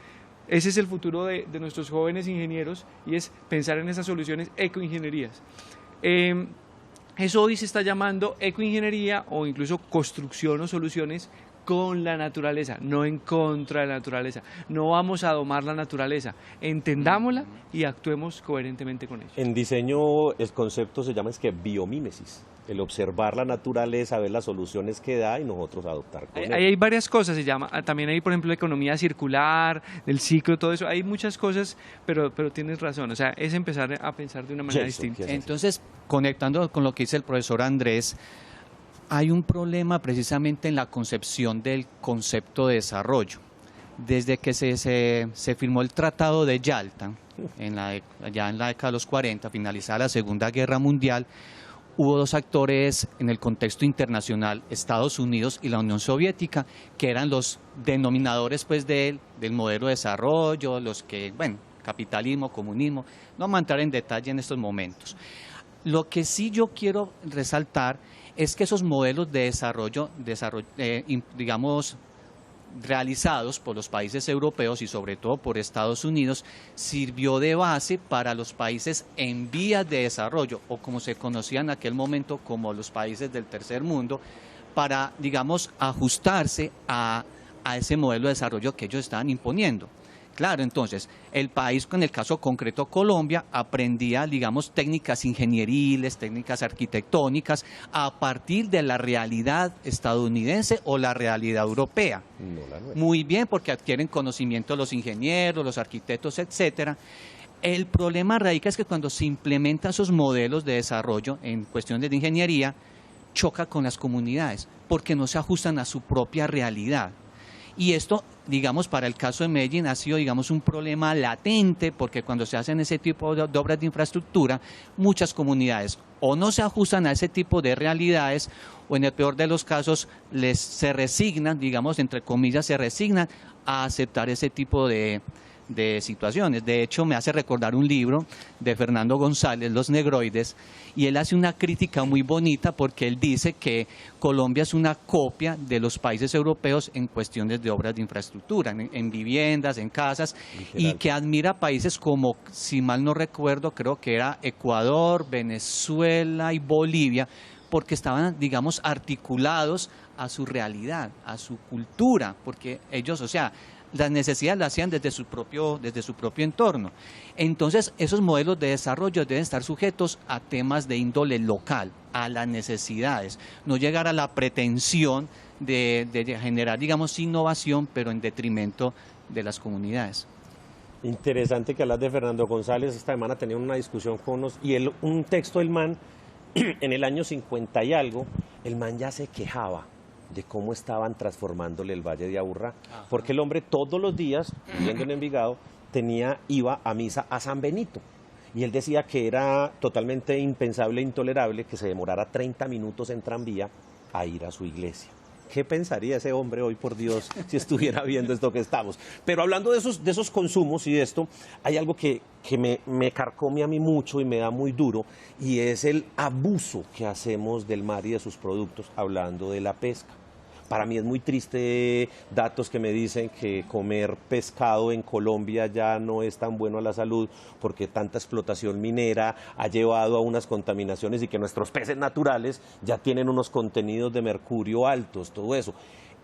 ese es el futuro de nuestros jóvenes ingenieros, y es pensar en esas soluciones ecoingenierías. Eso hoy se está llamando ecoingeniería o incluso construcción o soluciones con la naturaleza, no en contra de la naturaleza. No vamos a domar la naturaleza, entendámosla y actuemos coherentemente con ella. En diseño el concepto se llama biomímesis, el observar la naturaleza, ver las soluciones que da y nosotros adoptar con ella. Ahí hay varias cosas, se llama, también hay por ejemplo la economía circular, del ciclo, todo eso, hay muchas cosas, pero tienes razón, o sea, es empezar a pensar de una manera distinta. Entonces, conectando con lo que dice el profesor Andrés, hay un problema precisamente en la concepción del concepto de desarrollo. Desde que se firmó el Tratado de Yalta, ya en la década de los 40, finalizada la Segunda Guerra Mundial, hubo dos actores en el contexto internacional, Estados Unidos y la Unión Soviética, que eran los denominadores pues, del modelo de desarrollo, los que, bueno, capitalismo, comunismo, no vamos a entrar en detalle en estos momentos. Lo que sí yo quiero resaltar es que esos modelos de desarrollo digamos, realizados por los países europeos y sobre todo por Estados Unidos, sirvió de base para los países en vías de desarrollo, o como se conocían en aquel momento como los países del tercer mundo, para, digamos, ajustarse a ese modelo de desarrollo que ellos estaban imponiendo. Claro, entonces, el país, en el caso concreto Colombia, aprendía, digamos, técnicas ingenieriles, técnicas arquitectónicas, a partir de la realidad estadounidense o la realidad europea. Muy bien, porque adquieren conocimiento los ingenieros, los arquitectos, etcétera. El problema radica es que cuando se implementan esos modelos de desarrollo en cuestiones de ingeniería, choca con las comunidades, porque no se ajustan a su propia realidad. Y esto, digamos, para el caso de Medellín ha sido, digamos, un problema latente, porque cuando se hacen ese tipo de obras de infraestructura, muchas comunidades o no se ajustan a ese tipo de realidades, o en el peor de los casos se resignan, digamos, entre comillas, se resignan a aceptar ese tipo de situaciones. De hecho, me hace recordar un libro de Fernando González, Los Negroides, y él hace una crítica muy bonita porque él dice que Colombia es una copia de los países europeos en cuestiones de obras de infraestructura, en viviendas, en casas, y que admira países como, si mal no recuerdo, creo que era Ecuador, Venezuela y Bolivia, porque estaban, digamos, articulados a su realidad, a su cultura, porque ellos, o sea, las necesidades las hacían desde su propio entorno. Entonces, esos modelos de desarrollo deben estar sujetos a temas de índole local, a las necesidades, no llegar a la pretensión de generar, digamos, innovación, pero en detrimento de las comunidades. Interesante que hablas de Fernando González. Esta semana tenía una discusión con unos, y él, un texto del man, en el año 50 y algo, el man ya se quejaba de cómo estaban transformándole el Valle de Aburrá, porque el hombre todos los días, viviendo en Envigado, iba a misa a San Benito, y él decía que era totalmente impensable e intolerable que se demorara 30 minutos en tranvía a ir a su iglesia. ¿Qué pensaría ese hombre hoy, por Dios, si estuviera viendo esto que estamos? Pero hablando de esos consumos y de esto, hay algo que me carcome a mí mucho y me da muy duro, y es el abuso que hacemos del mar y de sus productos, hablando de la pesca. Para mí es muy triste datos que me dicen que comer pescado en Colombia ya no es tan bueno a la salud porque tanta explotación minera ha llevado a unas contaminaciones y que nuestros peces naturales ya tienen unos contenidos de mercurio altos, todo eso.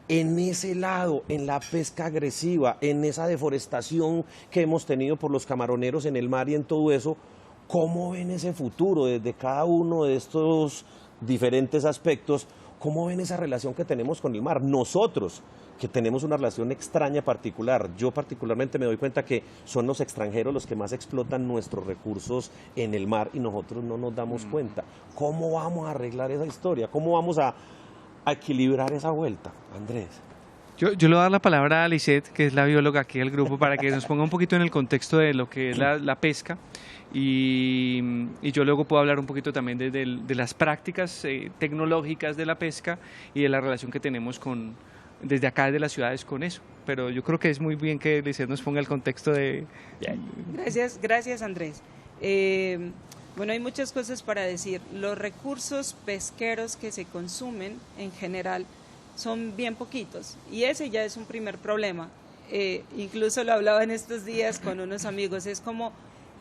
En ese lado, en la pesca agresiva, en esa deforestación que hemos tenido por los camaroneros en el mar y en todo eso, ¿cómo ven ese futuro desde cada uno de estos diferentes aspectos? ¿Cómo ven esa relación que tenemos con el mar? Nosotros, que tenemos una relación extraña particular, yo particularmente me doy cuenta que son los extranjeros los que más explotan nuestros recursos en el mar y nosotros no nos damos cuenta. ¿Cómo vamos a arreglar esa historia? ¿Cómo vamos a equilibrar esa vuelta, Andrés? Yo le voy a dar la palabra a Lisette, que es la bióloga aquí del grupo, para que nos ponga un poquito en el contexto de lo que es la pesca. Y yo luego puedo hablar un poquito también de las prácticas tecnológicas de la pesca y de la relación que tenemos desde acá, desde las ciudades, con eso. Pero yo creo que es muy bien que Lisette nos ponga el contexto de... Gracias Andrés. Bueno, hay muchas cosas para decir. Los recursos pesqueros que se consumen en general son bien poquitos y ese ya es un primer problema. Incluso lo hablaba en estos días con unos amigos, es como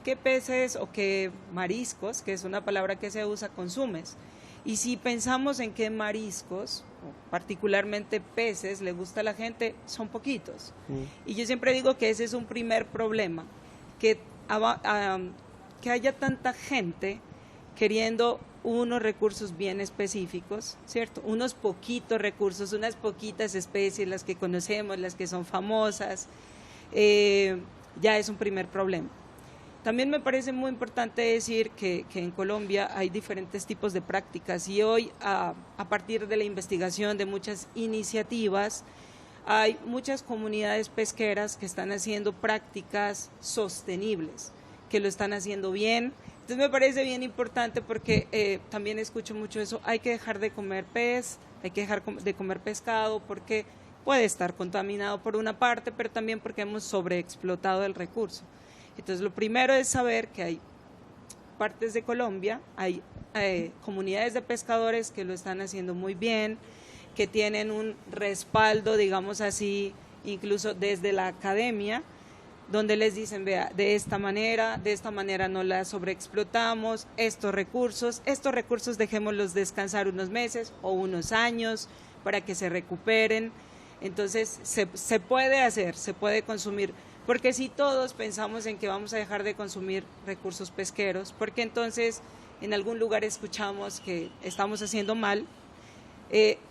qué peces o qué mariscos, que es una palabra que se usa, consumes. Y si pensamos en qué mariscos, particularmente peces, le gusta a la gente, son poquitos. Y yo siempre digo que ese es un primer problema, que haya tanta gente queriendo unos recursos bien específicos, ¿cierto? Unos poquitos recursos, unas poquitas especies, las que conocemos, las que son famosas, ya es un primer problema. También me parece muy importante decir que en Colombia hay diferentes tipos de prácticas y hoy, a partir de la investigación de muchas iniciativas, hay muchas comunidades pesqueras que están haciendo prácticas sostenibles, que lo están haciendo bien. Entonces me parece bien importante porque también escucho mucho eso, hay que dejar de comer pez, hay que dejar de comer pescado porque puede estar contaminado por una parte, pero también porque hemos sobreexplotado el recurso. Entonces lo primero es saber que hay partes de Colombia, hay comunidades de pescadores que lo están haciendo muy bien, que tienen un respaldo, digamos así, incluso desde la academia, donde les dicen, vea, de esta manera no la sobreexplotamos, estos recursos dejémoslos descansar unos meses o unos años para que se recuperen. Entonces se puede hacer, se puede consumir, porque si todos pensamos en que vamos a dejar de consumir recursos pesqueros, porque entonces en algún lugar escuchamos que estamos haciendo mal,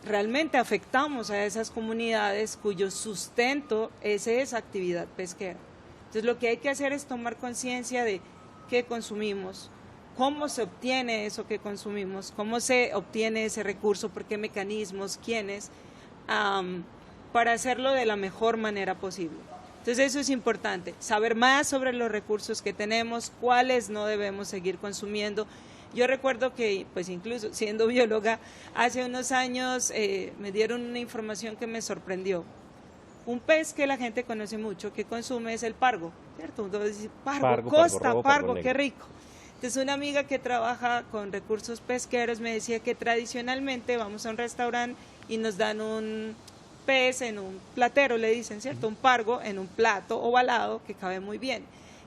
realmente afectamos a esas comunidades cuyo sustento es esa actividad pesquera. Entonces lo que hay que hacer es tomar conciencia de qué consumimos, cómo se obtiene eso que consumimos, cómo se obtiene ese recurso, por qué mecanismos, quiénes, para hacerlo de la mejor manera posible. Entonces eso es importante, saber más sobre los recursos que tenemos, cuáles no debemos seguir consumiendo. Yo recuerdo que, pues incluso siendo bióloga, hace unos años me dieron una información que me sorprendió. Un pez que la gente conoce mucho, que consume, es el pargo, ¿cierto? Entonces dice, pargo, costa, pargo, qué rico. Entonces una amiga que trabaja con recursos pesqueros me decía que tradicionalmente vamos a un restaurante y nos dan un pez en un platero, le dicen, ¿cierto? Un pargo en un plato ovalado que cabe muy bien.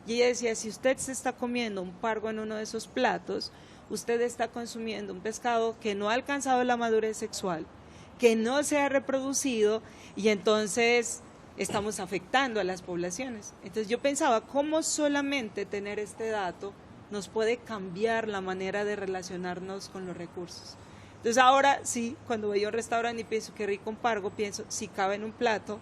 Y ella decía, si usted se está comiendo un pargo en uno de esos platos, usted está consumiendo un pescado que no ha alcanzado la madurez sexual, que no se ha reproducido y entonces estamos afectando a las poblaciones. Entonces yo pensaba, ¿cómo solamente tener este dato nos puede cambiar la manera de relacionarnos con los recursos? Entonces ahora sí, cuando voy a un restaurante y pienso qué rico un pargo, pienso, si cabe en un plato,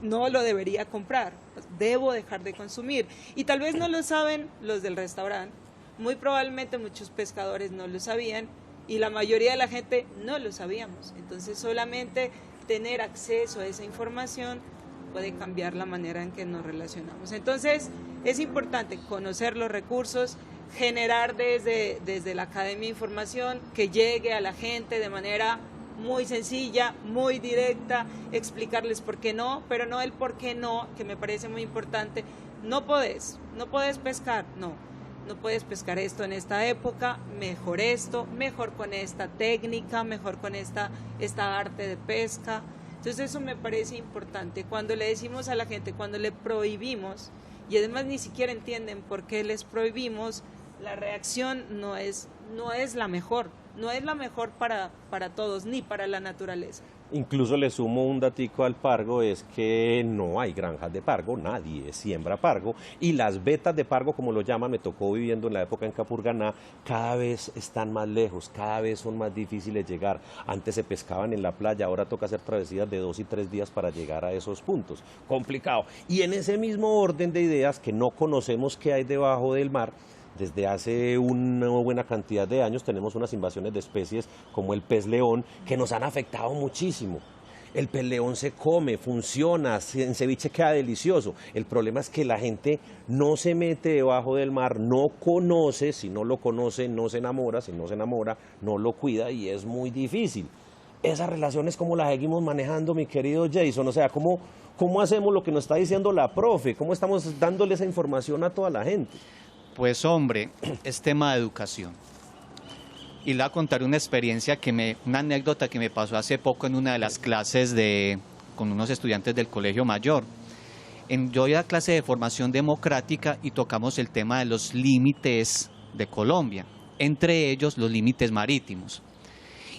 no lo debería comprar, debo dejar de consumir. Y tal vez no lo saben los del restaurante, muy probablemente muchos pescadores no lo sabían y la mayoría de la gente no lo sabíamos. Entonces solamente tener acceso a esa información puede cambiar la manera en que nos relacionamos. Entonces es importante conocer los recursos, generar desde la Academia información que llegue a la gente de manera muy sencilla, muy directa, explicarles por qué no, pero no el por qué no, que me parece muy importante. No puedes pescar, no puedes pescar esto en esta época, mejor esto, mejor con esta técnica, mejor con esta arte de pesca. Entonces eso me parece importante. Cuando le decimos a la gente, cuando le prohibimos, y además ni siquiera entienden por qué les prohibimos, la reacción no es la mejor, no es la mejor para todos, ni para la naturaleza. Incluso le sumo un datico al pargo, es que no hay granjas de pargo, nadie siembra pargo, y las vetas de pargo, como lo llaman, me tocó viviendo en la época en Capurganá, cada vez están más lejos, cada vez son más difíciles llegar. Antes se pescaban en la playa, ahora toca hacer travesías de 2 y 3 días para llegar a esos puntos. Complicado. Y en ese mismo orden de ideas, que no conocemos qué hay debajo del mar, desde hace una buena cantidad de años tenemos unas invasiones de especies como el pez león que nos han afectado muchísimo. El pez león se come, funciona, en ceviche queda delicioso. El problema es que la gente no se mete debajo del mar, no conoce, si no lo conoce no se enamora, si no se enamora no lo cuida y es muy difícil. Esas relaciones, ¿cómo las seguimos manejando, mi querido Jason? O sea, ¿cómo hacemos lo que nos está diciendo la profe? ¿Cómo estamos dándole esa información a toda la gente? Pues hombre, es tema de educación. Y le voy a contar una experiencia, una anécdota que me pasó hace poco en una de las clases con unos estudiantes del Colegio Mayor. Yo iba a clase de formación democrática y tocamos el tema de los límites de Colombia, entre ellos los límites marítimos.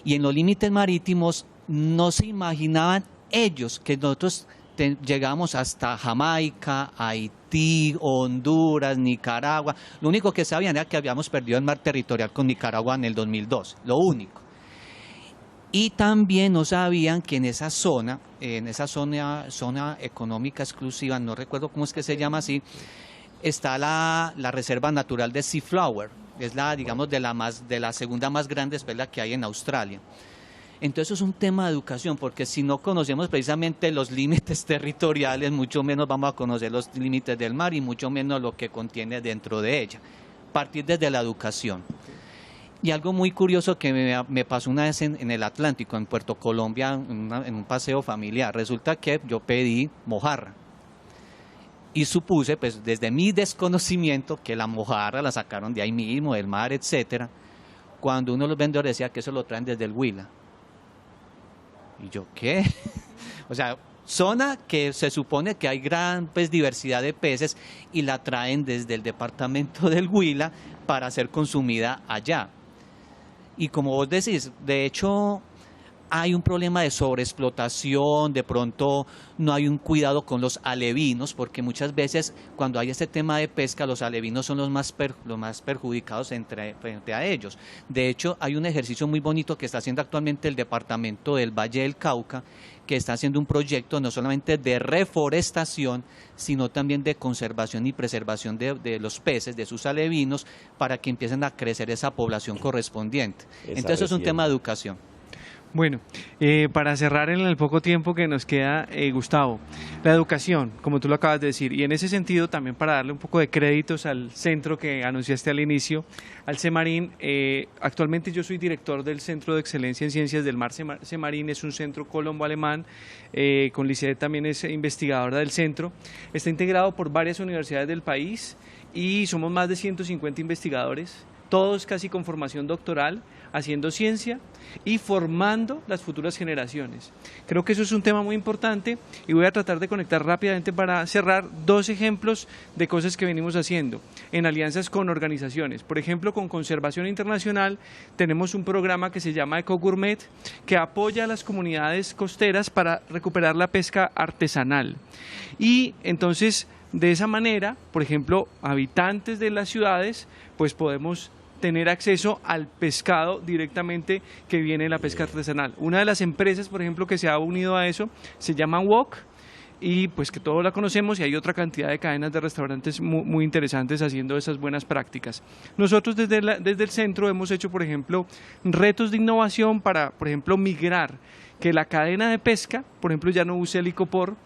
Y en los límites marítimos no se imaginaban ellos que nosotros llegamos hasta Jamaica, Haití, Honduras, Nicaragua. Lo único que sabían era que habíamos perdido el mar territorial con Nicaragua en el 2002, lo único. Y también no sabían que en esa zona económica exclusiva, no recuerdo cómo es que se llama así, está la Reserva Natural de Seaflower, es digamos, de la segunda más grande especie que hay en Australia. Entonces es un tema de educación, porque si no conocemos precisamente los límites territoriales, mucho menos vamos a conocer los límites del mar y mucho menos lo que contiene dentro de ella. Partir desde la educación. Y algo muy curioso que me pasó una vez en el Atlántico, en Puerto Colombia, en un paseo familiar. Resulta que yo pedí mojarra. Y supuse, pues desde mi desconocimiento, que la mojarra la sacaron de ahí mismo, del mar, etcétera. Cuando uno de los vendedores decía que eso lo traen desde el Huila. Y yo, ¿qué? O sea, zona que se supone que hay gran diversidad de peces y la traen desde el departamento del Huila para ser consumida allá. Y como vos decís, de hecho hay un problema de sobreexplotación, de pronto no hay un cuidado con los alevinos, porque muchas veces cuando hay este tema de pesca, los alevinos son los más perjudicados frente a ellos. De hecho, hay un ejercicio muy bonito que está haciendo actualmente el departamento del Valle del Cauca, que está haciendo un proyecto no solamente de reforestación, sino también de conservación y preservación de los peces, de sus alevinos, para que empiecen a crecer esa población correspondiente. Entonces es un tema de educación. Bueno, para cerrar en el poco tiempo que nos queda, Gustavo, la educación, como tú lo acabas de decir, y en ese sentido también para darle un poco de créditos al centro que anunciaste al inicio, al CEMARIN. Actualmente yo soy director del Centro de Excelencia en Ciencias del Mar. CEMARIN es un centro colombo-alemán, con Lisette también es investigadora del centro. Está integrado por varias universidades del país y somos más de 150 investigadores, todos casi con formación doctoral, haciendo ciencia y formando las futuras generaciones. Creo que eso es un tema muy importante y voy a tratar de conectar rápidamente para cerrar 2 ejemplos de cosas que venimos haciendo en alianzas con organizaciones. Por ejemplo, con Conservación Internacional tenemos un programa que se llama EcoGourmet, que apoya a las comunidades costeras para recuperar la pesca artesanal. Y entonces, de esa manera, por ejemplo, habitantes de las ciudades, pues podemos tener acceso al pescado directamente que viene de la pesca artesanal. Una de las empresas, por ejemplo, que se ha unido a eso, se llama Wok, y pues que todos la conocemos, y hay otra cantidad de cadenas de restaurantes muy interesantes haciendo esas buenas prácticas. Nosotros desde el centro hemos hecho, por ejemplo, retos de innovación para, por ejemplo, migrar, que la cadena de pesca, por ejemplo, ya no use el icopor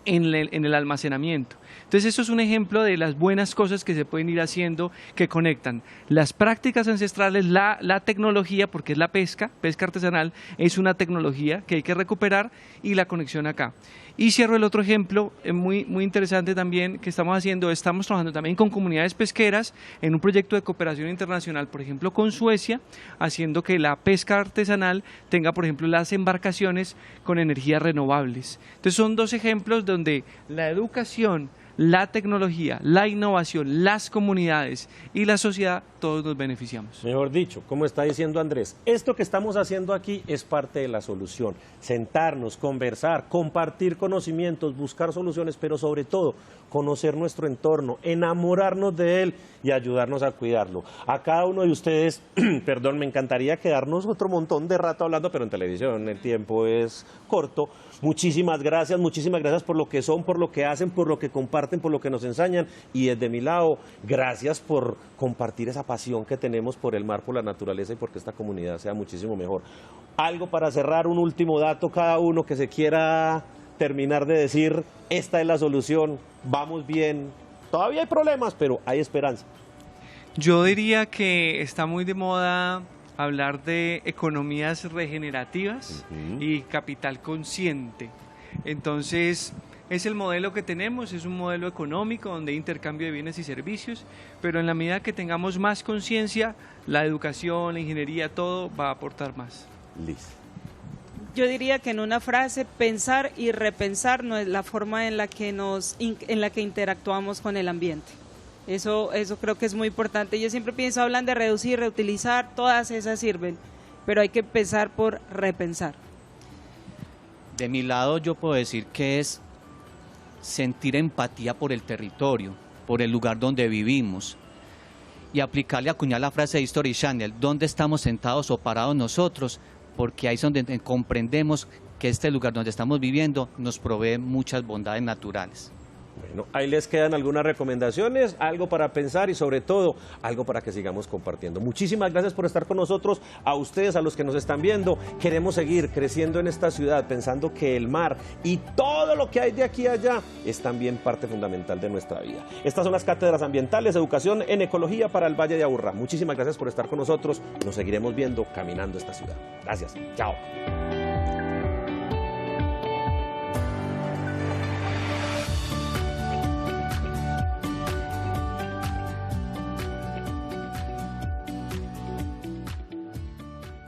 en el almacenamiento. Entonces eso es un ejemplo de las buenas cosas que se pueden ir haciendo, que conectan las prácticas ancestrales, la tecnología, porque es la pesca artesanal, es una tecnología que hay que recuperar, y la conexión acá. Y cierro el otro ejemplo muy interesante también que estamos trabajando también con comunidades pesqueras en un proyecto de cooperación internacional, por ejemplo con Suecia, haciendo que la pesca artesanal tenga, por ejemplo, las embarcaciones con energías renovables. Entonces son 2 ejemplos donde la educación, la tecnología, la innovación, las comunidades y la sociedad, todos nos beneficiamos. Mejor dicho, como está diciendo Andrés, esto que estamos haciendo aquí es parte de la solución. Sentarnos, conversar, compartir conocimientos, buscar soluciones, pero sobre todo conocer nuestro entorno, enamorarnos de él y ayudarnos a cuidarlo. A cada uno de ustedes, perdón, me encantaría quedarnos otro montón de rato hablando, pero en televisión el tiempo es corto. Muchísimas gracias por lo que son, por lo que hacen, por lo que comparten, por lo que nos enseñan, y desde mi lado, gracias por compartir esa pasión que tenemos por el mar, por la naturaleza y porque esta comunidad sea muchísimo mejor. Algo para cerrar, un último dato, cada uno que se quiera terminar de decir, esta es la solución, vamos bien, todavía hay problemas, pero hay esperanza. Yo diría que está muy de moda hablar de economías regenerativas y capital consciente. Entonces, es el modelo que tenemos, es un modelo económico donde hay intercambio de bienes y servicios, pero en la medida que tengamos más conciencia, la educación, la ingeniería, todo va a aportar más. Liz. Yo diría que en una frase, pensar y repensar no es la forma en la que interactuamos con el ambiente. Eso creo que es muy importante. Yo siempre pienso, hablan de reducir, reutilizar, todas esas sirven, pero hay que empezar por repensar. De mi lado yo puedo decir que es sentir empatía por el territorio, por el lugar donde vivimos, y aplicarle, acuñar la frase de History Channel, ¿dónde estamos sentados o parados nosotros? Porque ahí es donde comprendemos que este lugar donde estamos viviendo nos provee muchas bondades naturales. Bueno, ahí les quedan algunas recomendaciones, algo para pensar y sobre todo algo para que sigamos compartiendo. Muchísimas gracias por estar con nosotros, a ustedes, a los que nos están viendo. Queremos seguir creciendo en esta ciudad pensando que el mar y todo lo que hay de aquí a allá es también parte fundamental de nuestra vida. Estas son las cátedras ambientales, educación en ecología para el Valle de Aburrá. Muchísimas gracias por estar con nosotros, nos seguiremos viendo caminando esta ciudad. Gracias, chao.